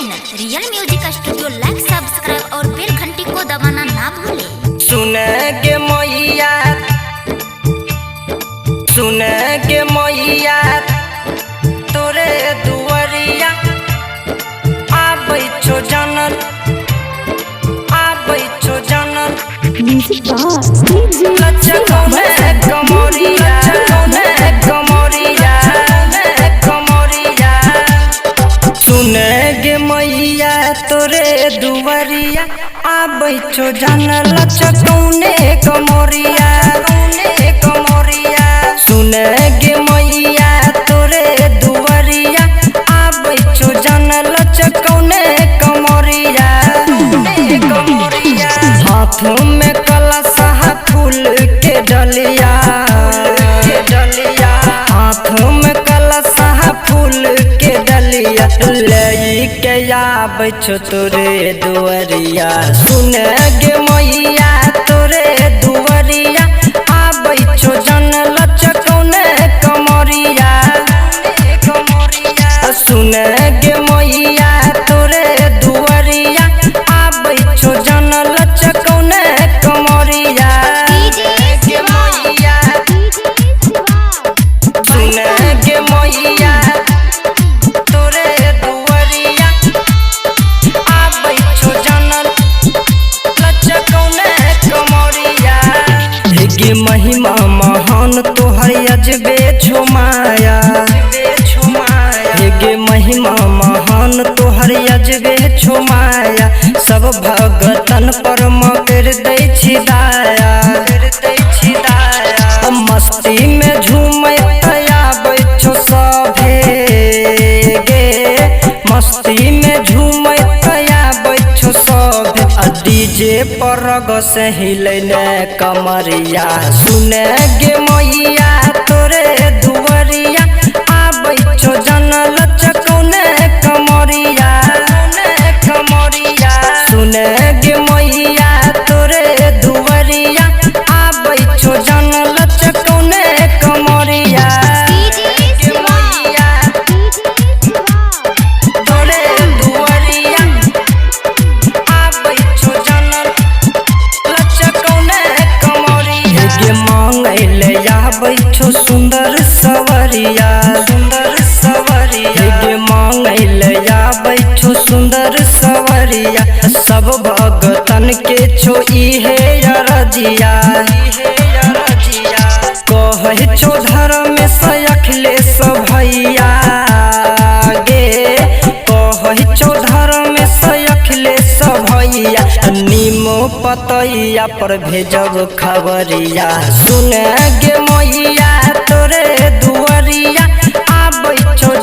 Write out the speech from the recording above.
Channel real music studio लाइक subscribe और बेल घंटी को दबाना ना भूले। सुनेंगे मैया तोरे दुआरिया आबै छो जानल लचकौने कमरिया सुनेंगे मैया तोरे दुआरिया आबै छो जानल लचकौने कमरिया सुनेंगे मैया तोरे दुआरिया आबै छो जानल लचकौने कमरिया हाथों में कलशा फूल के डलिया हाथों में कलशा फूल के डलिया लेके आबै छो तोरे दुआरिया सुनेंगे मैया तोरे दुआरिया आबै छो जानल लचकौने कमरिया सुनेंगे मैया तोरे दुआरिया आबै छो जानल लचकौने कमरिया सुनेंगे मैया तोरे दुआरिया आबै छो जानल लचकौने कमरिया गे महिमा महान तोहर अजबे छो माया गे महिमा महान तोहर अजबे छो माया सब भगतन पर कर दै छी दाया मस्ती में झूमैत आबै छो सभे गे मस्ती में झूमैत आबै छो सभे डीजे पर रग से हिलैने कमरिया सुनेंगे मैया तोरे दुआरिया आबै छो जानल लचकौने कमरिया सुनेंगे मैया तोरे दुआरिया आबै छो जानल लचकौने कमरिया तोरे दुआरिया आबै छो जानल लचकौने कमरिया गे मांगै ले आबै छो सुंदर सवरिया गे मांगै ले आबै छो सुंदर सवरिया सब भगतन के छो इहे अरजिया कहै छो धर्म से अखिलेश भैया गे कहै छो धर्म से अखिलेश भैया नीमो पतैया पर भेजब खबरिया सुनेंगे मैया तोरे दुआरिया आबै छो